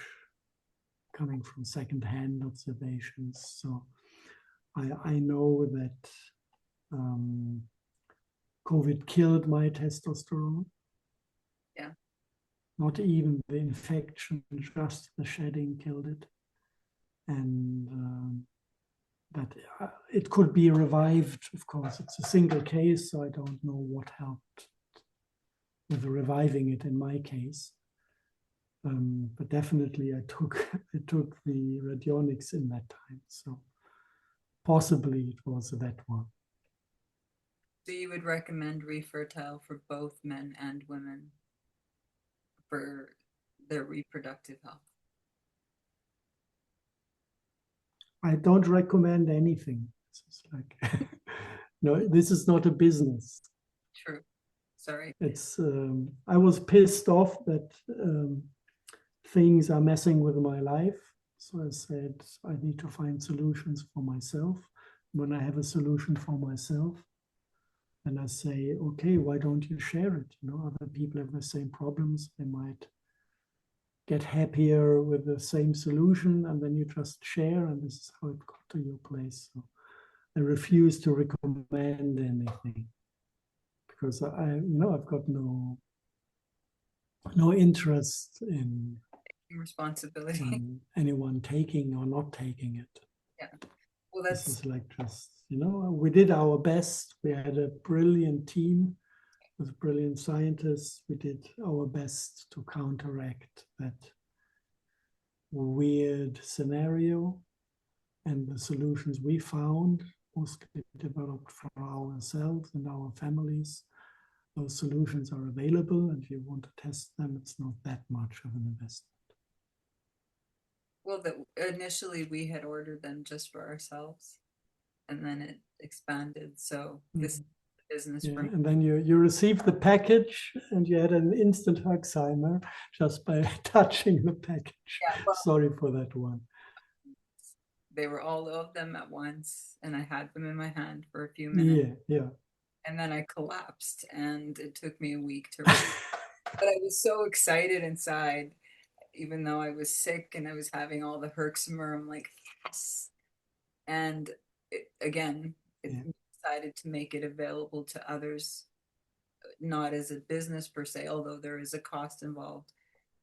B: coming from secondhand observations. So I know that COVID killed my testosterone.
A: Yeah.
B: Not even the infection, just the shedding killed it. And that it could be revived, of course. It's a single case, so I don't know what helped with reviving it in my case. But definitely I took the radionics in that time. So possibly it was that one.
A: So you would recommend Refertile for both men and women for their reproductive health?
B: I don't recommend anything. It's like, no, this is not a business.
A: True. Sorry.
B: It's I was pissed off that things are messing with my life. So I said, I need to find solutions for myself. When I have a solution for myself, and I say, okay, why don't you share it? You know, other people have the same problems. They might get happier with the same solution, and then you just share, and this is how it got to your place. So I refuse to recommend anything because I've got no interest in
A: responsibility.
B: Anyone taking or not taking it.
A: Yeah. Well,
B: this is like just, we did our best. We had a brilliant team with brilliant scientists. We did our best to counteract that weird scenario, and the solutions we found mostly developed for ourselves and our families. Those solutions are available, and if you want to test them, it's not that much of an investment.
A: Well, initially we had ordered them just for ourselves, and then it expanded. So this business
B: for me. And then you received the package, and you had an instant Alzheimer just by touching the package. Yeah, well, sorry for that one.
A: They were all of them at once, and I had them in my hand for a few minutes.
B: Yeah.
A: And then I collapsed, and it took me a week to recover. But I was so excited inside, even though I was sick and I was having all the Herxheimer. I'm like, yes. And it decided to make it available to others, not as a business per se, although there is a cost involved.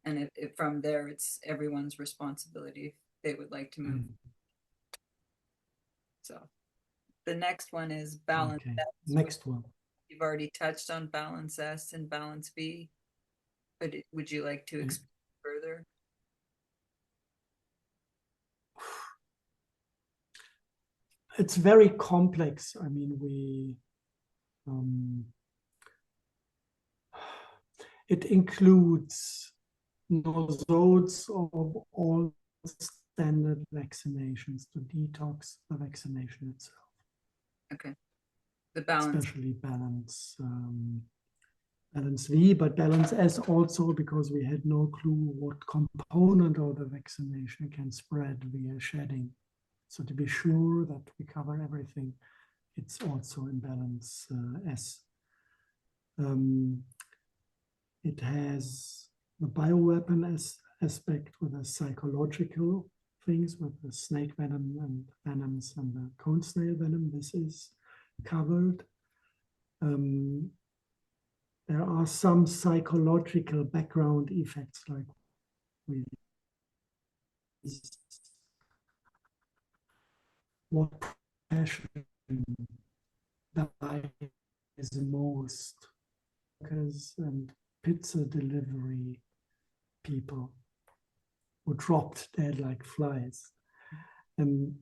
A: And from there, it's everyone's responsibility if they would like to move. So the next one is Balance S.
B: Next one.
A: You've already touched on Balance S and Balance B, but would you like to explain further?
B: It's very complex. I mean, it includes nosodes of all standard vaccinations to detox the vaccination itself.
A: Okay. The balance.
B: Especially balance V, but balance S also, because we had no clue what component of the vaccination can spread via shedding. So to be sure that we cover everything, it's also in balance S. It has the bioweapon aspect with the psychological things, with the snake venom and venoms and the cone snail venom. This is covered. There are some psychological background effects, like what passion dies most, and pizza delivery people. were dropped dead like flies. And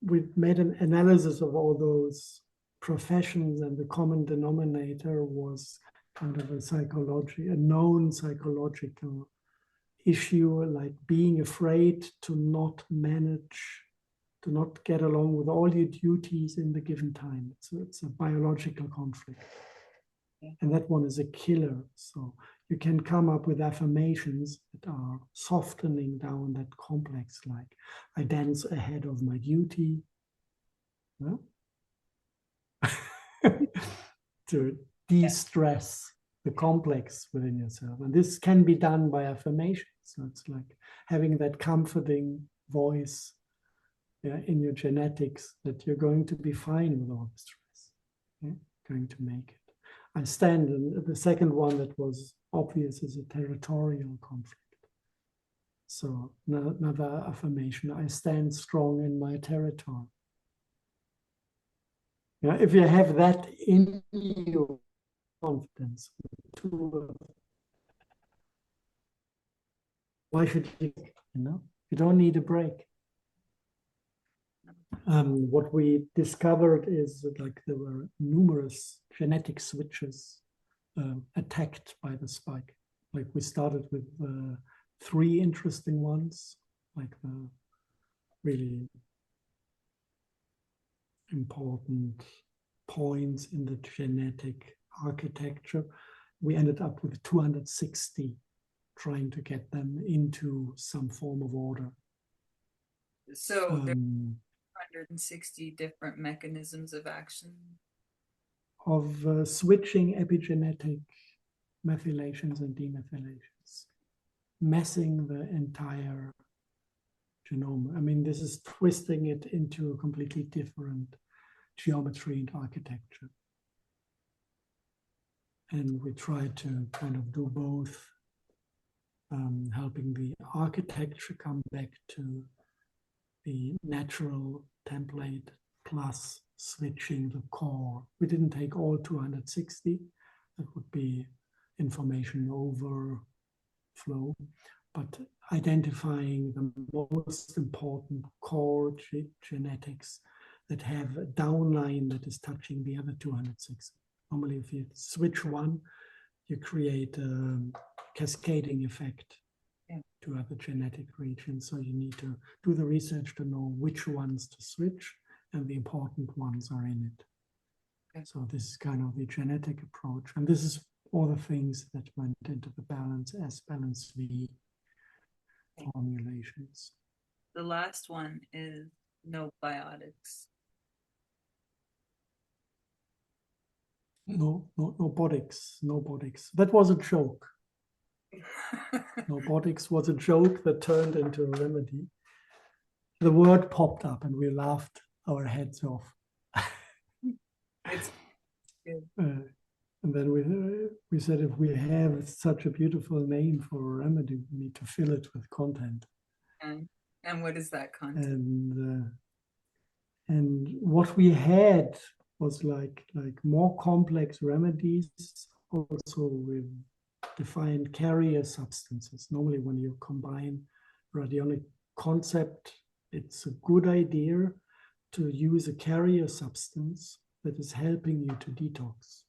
B: we made an analysis of all those professions, and the common denominator was kind of a known psychological issue, like being afraid to not manage, to not get along with all your duties in the given time. It's a biological conflict. And that one is a killer. So you can come up with affirmations that are softening down that complex, like I dance ahead of my duty. Well, to de-stress the complex within yourself. And this can be done by affirmation. So it's like having that comforting voice, in your genetics, that you're going to be fine with all the stress, going to make it. I stand, and the second one that was obvious is a territorial conflict. So another affirmation, I stand strong in my territory. If you have that in your confidence, why should you, you don't need a break. What we discovered is that, like, there were numerous genetic switches attacked by the spike. Like, we started with 3 interesting ones, like the really important points in the genetic architecture. We ended up with 260, trying to get them into some form of order.
A: So there are 160 different mechanisms of action
B: of switching epigenetic methylations and demethylations, messing the entire genome. I mean, this is twisting it into a completely different geometry and architecture. And we try to kind of do both, helping the architecture come back to the natural template plus switching the core. We didn't take all 260. That would be information overflow, but identifying the most important core genetics that have a downline that is touching the other 260. Normally, if you switch one, you create a cascading effect to other genetic regions. So you need to do the research to know which ones to switch, and the important ones are in it. Okay. So this is kind of the genetic approach. And this is all the things that went into the balance S, balance V formulations.
A: The last one is no biotics.
B: No botics. That was a joke. No botics was a joke that turned into a remedy. The word popped up and we laughed our heads off.
A: It's good.
B: And then we said, if we have such a beautiful name for a remedy, we need to fill it with content.
A: And what is that content?
B: And what we had was like more complex remedies, also with defined carrier substances. Normally, when you combine radionic concept, it's a good idea to use a carrier substance that is helping you to detox,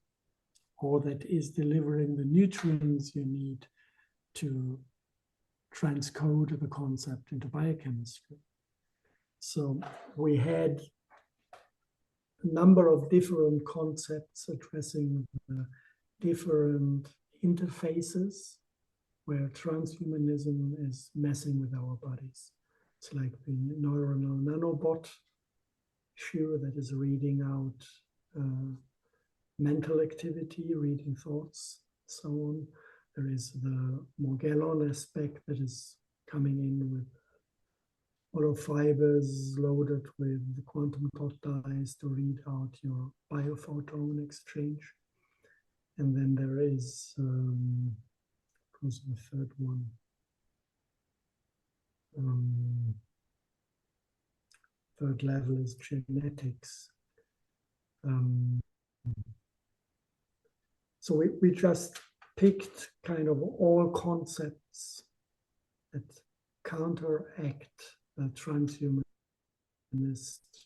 B: or that is delivering the nutrients you need to transcode the concept into biochemistry. So we had a number of different concepts addressing the different interfaces where transhumanism is messing with our bodies. It's like the neuronal nanobot issue that is reading out mental activity, reading thoughts, so on. There is the Morgellon aspect that is coming in with hollow fibers loaded with quantum dot dyes to read out your biophoton exchange. And then there is, who's the third one? Third level is genetics. So we just picked kind of all concepts that counteract the transhumanist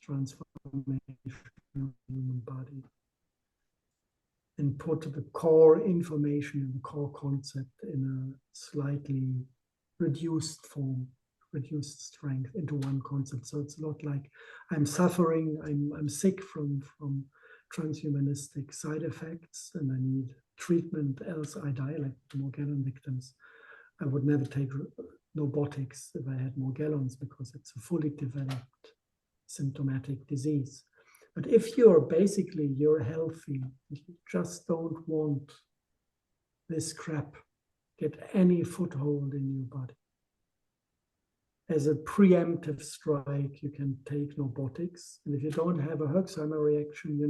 B: transformation of the human body and put the core information and the core concept in a slightly reduced form, reduced strength into one concept. So it's not like I'm suffering, I'm sick from transhumanistic side effects and I need treatment, else I die, like the Morgellon victims. I would never take robotics if I had Morgellons because it's a fully developed symptomatic disease. But if you're healthy, you just don't want this crap get any foothold in your body. As a preemptive strike, you can take robotics. And if you don't have a Herxheimer reaction,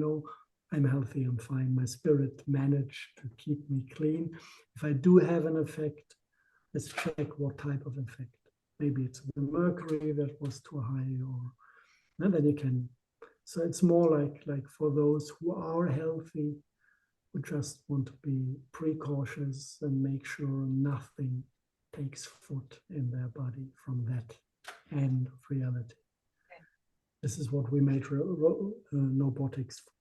B: I'm healthy, I'm fine. My spirit managed to keep me clean. If I do have an effect, let's check what type of effect. Maybe it's the mercury that was too high, and then you can. So it's more like for those who are healthy, who just want to be precautious and make sure nothing takes foot in their body from that end of reality. Okay. This is what we made robotics for.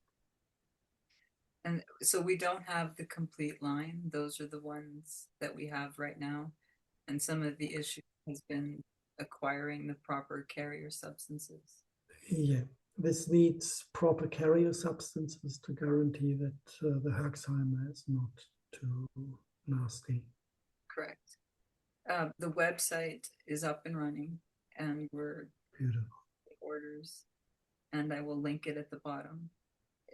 A: And so we don't have the complete line. Those are the ones that we have right now. And some of the issue has been acquiring the proper carrier substances.
B: Yeah, this needs proper carrier substances to guarantee that the Herxheimer is not too nasty.
A: Correct. The website is up and running, and we're
B: beautiful
A: orders, and I will link it at the bottom.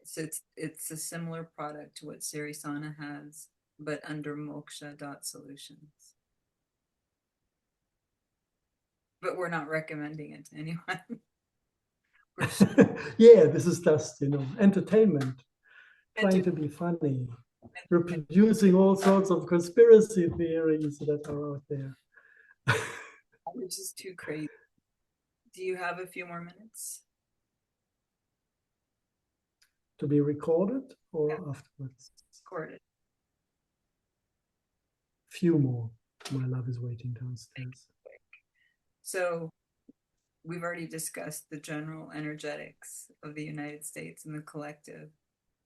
A: So it's a similar product to what Sirisana has, but under moksha.solutions. But we're not recommending it to anyone.
B: Yeah, this is just entertainment, trying to be funny, reproducing all sorts of conspiracy theories that are out there.
A: Which is too crazy. Do you have a few more minutes?
B: To be recorded or afterwards?
A: Recorded.
B: Few more. My love is waiting downstairs.
A: So we've already discussed the general energetics of the United States and the collective.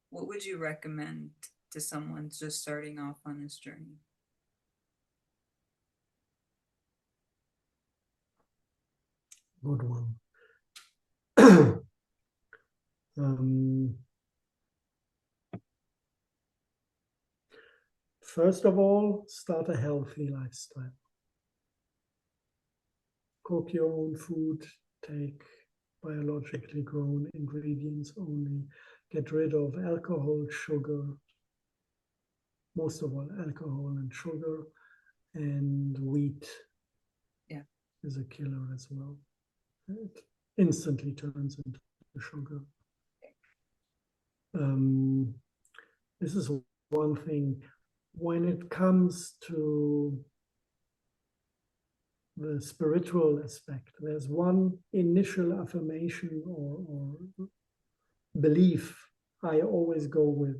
A: What would you recommend to someone just starting off on this journey?
B: Good one. First of all, start a healthy lifestyle. Cook your own food, take biologically grown ingredients only, get rid of alcohol, sugar, most of all alcohol and sugar, and wheat is a killer as well. It instantly turns into sugar. This is one thing. When it comes to the spiritual aspect, there's one initial affirmation or belief I always go with.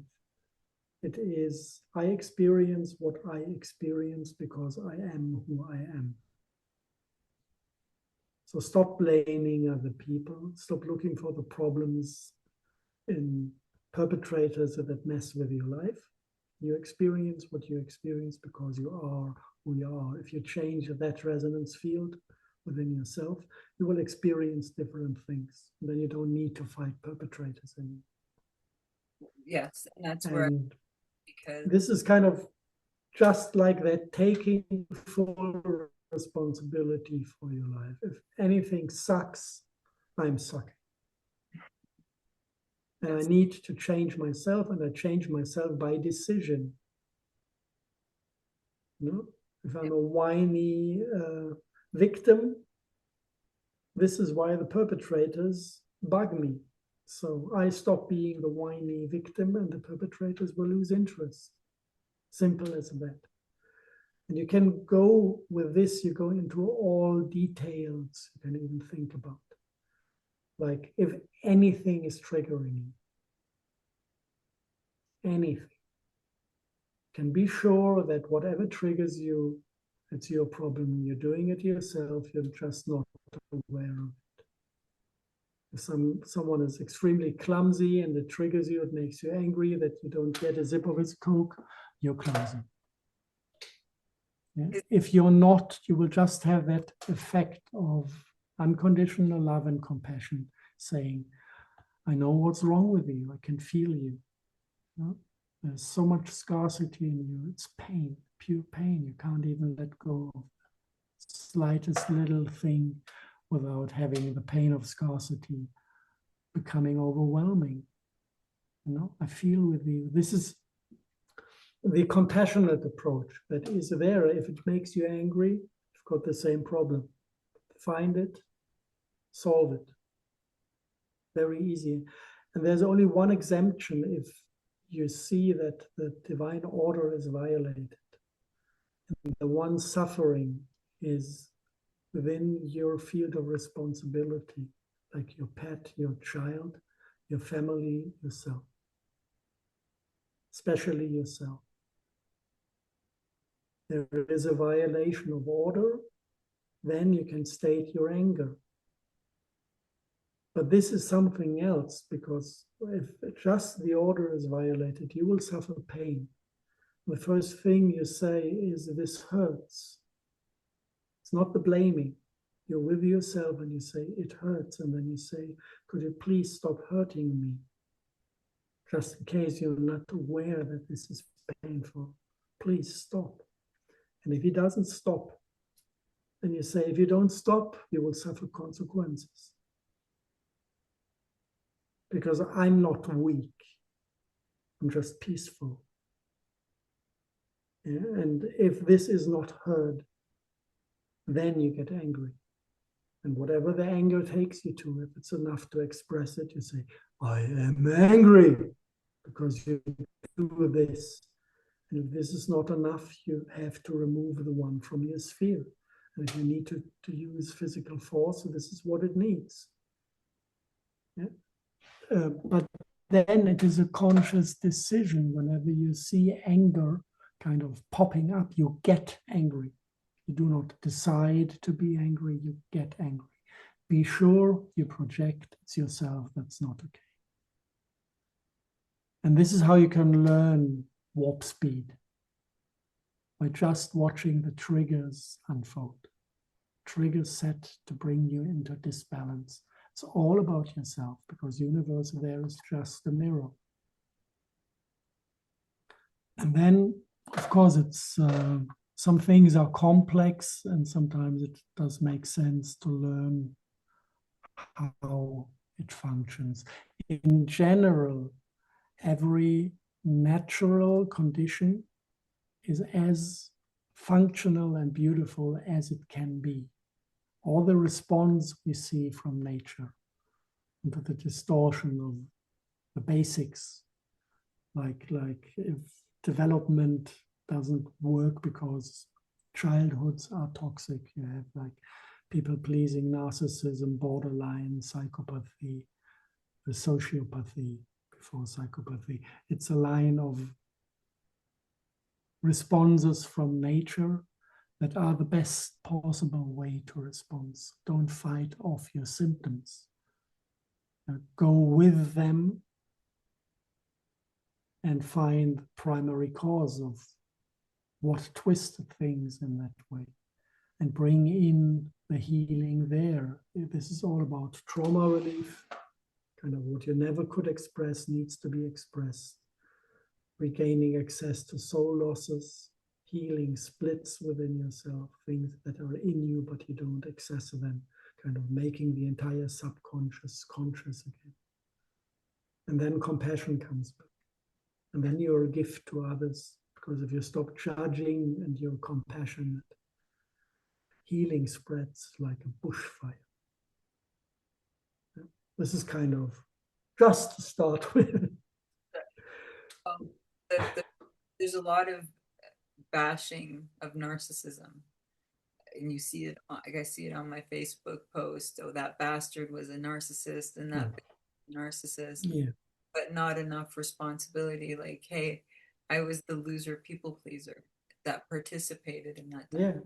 B: It is, I experience what I experience because I am who I am. So stop blaming other people. Stop looking for the problems in perpetrators that mess with your life. You experience what you experience because you are who you are. If you change that resonance field within yourself, you will experience different things. Then you don't need to fight perpetrators anymore.
A: Yes, and that's where
B: because this is kind of just like that, taking full responsibility for your life. If anything sucks, I'm sucking. And I need to change myself, and I change myself by decision. If I'm a whiny victim, this is why the perpetrators bug me. So I stop being the whiny victim, and the perpetrators will lose interest. Simple as that. And you can go with this, you go into all details you can even think about. Like if anything is triggering you, anything, can be sure that whatever triggers you It's your problem. You're doing it yourself. You're just not aware of it. If someone is extremely clumsy and it triggers you, it makes you angry that you don't get a sip of his Coke, you're clumsy. Yeah? If you're not, you will just have that effect of unconditional love and compassion, saying, I know what's wrong with you. I can feel you. Yeah? There's so much scarcity in you. It's pain, pure pain. You can't even let go of the slightest little thing without having the pain of scarcity becoming overwhelming. I feel with you. This is the compassionate approach that is there. If it makes you angry, you've got the same problem. Find it, solve it. Very easy. And there's only one exemption if you see that the divine order is violated. And the one suffering is within your field of responsibility, like your pet, your child, your family, yourself, especially yourself. There is a violation of order, then you can state your anger. But this is something else, because if just the order is violated, you will suffer pain. The first thing you say is, this hurts. It's not the blaming. You're with yourself and you say, it hurts. And then you say, could you please stop hurting me? Just in case you're not aware that this is painful, please stop. And if he doesn't stop, then you say, if you don't stop, you will suffer consequences. Because I'm not weak. I'm just peaceful. Yeah? And if this is not heard, then you get angry. And whatever the anger takes you to, if it's enough to express it, you say, I am angry because you do this. And if this is not enough, you have to remove the one from your sphere. And if you need to use physical force, so this is what it needs. Yeah? But then it is a conscious decision. Whenever you see anger kind of popping up, you get angry. You do not decide to be angry, you get angry. Be sure you project it's yourself that's not okay. And this is how you can learn warp speed, by just watching the triggers unfold. Triggers set to bring you into disbalance. It's all about yourself, because universe there is just a mirror. And then, of course, it's some things are complex, and sometimes it does make sense to learn how it functions. In general, every natural condition is as functional and beautiful as it can be. All the response we see from nature into the distortion of the basics, like if development doesn't work because childhoods are toxic, you have like people-pleasing, narcissism, borderline, psychopathy, the sociopathy before psychopathy. It's a line of responses from nature that are the best possible way to respond. Don't fight off your symptoms. Go with them and find the primary cause of what twisted things in that way, and bring in the healing there. This is all about trauma relief. Kind of what you never could express needs to be expressed. Regaining access to soul losses, healing splits within yourself, things that are in you but you don't access them, kind of making the entire subconscious conscious again. And then compassion comes back. And then you're a gift to others, because if you stop judging and you're compassionate, healing spreads like a bushfire. This is kind of just to start with.
A: Um, there's a lot of bashing of narcissism, and you see it. I see it on my Facebook post. Oh, that bastard was a narcissist, and that narcissist.
B: Yeah.
A: But not enough responsibility. Like, hey, I was the loser people pleaser that participated in that
B: Yeah.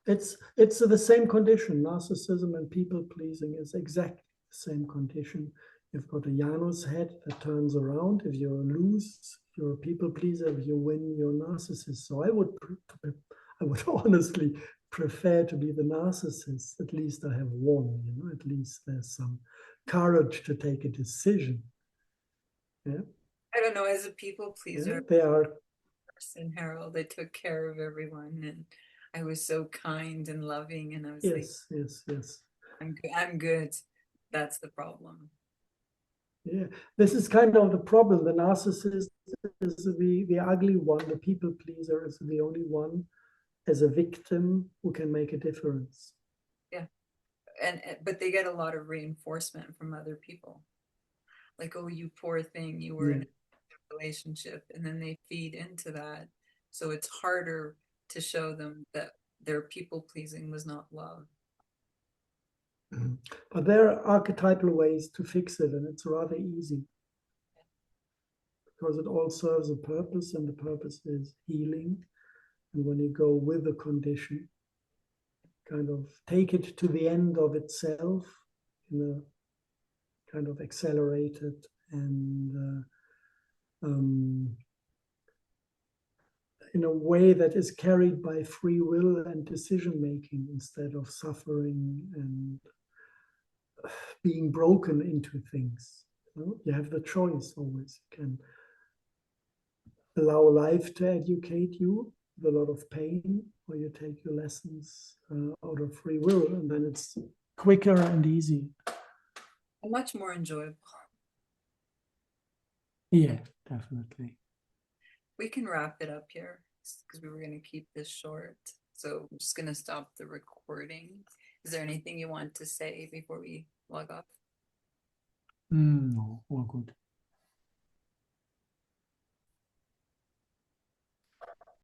B: It's the same condition. Narcissism and people pleasing is exactly the same condition. You've got a Janus head that turns around. If you lose, you're a people pleaser. If you win, you're a narcissist. So I would honestly prefer to be the narcissist. At least I have won. At least there's some courage to take a decision. Yeah,
A: I don't know, as a people
B: yeah.
A: pleaser
B: They are.
A: person, Harold, I took care of everyone and I was so kind and loving, and I was like,
B: Yes, yes, yes.
A: I'm good. I'm good. That's the problem.
B: Yeah, this is kind of the problem. The narcissist is the ugly one. The people pleaser is the only one as a victim who can make a difference.
A: Yeah. And but they get a lot of reinforcement from other people. Like, oh, you poor thing, you were in
B: Yeah.
A: a relationship, and then they feed into that. So it's harder to show them that their people pleasing was not love.
B: But there are archetypal ways to fix it, and it's rather easy because it all serves a purpose, and the purpose is healing. And when you go with the condition, kind of take it to the end of itself in a kind of accelerated and in a way that is carried by free will and decision making instead of suffering and being broken into things. You have the choice always. You can allow life to educate you with a lot of pain, or you take your lessons out of free will, and then it's quicker and easy.
A: And much more enjoyable.
B: Yeah, definitely.
A: We can wrap it up here because we were going to keep this short. So I'm just going to stop the recording. Is there anything you want to say before we log off?
B: No, all good.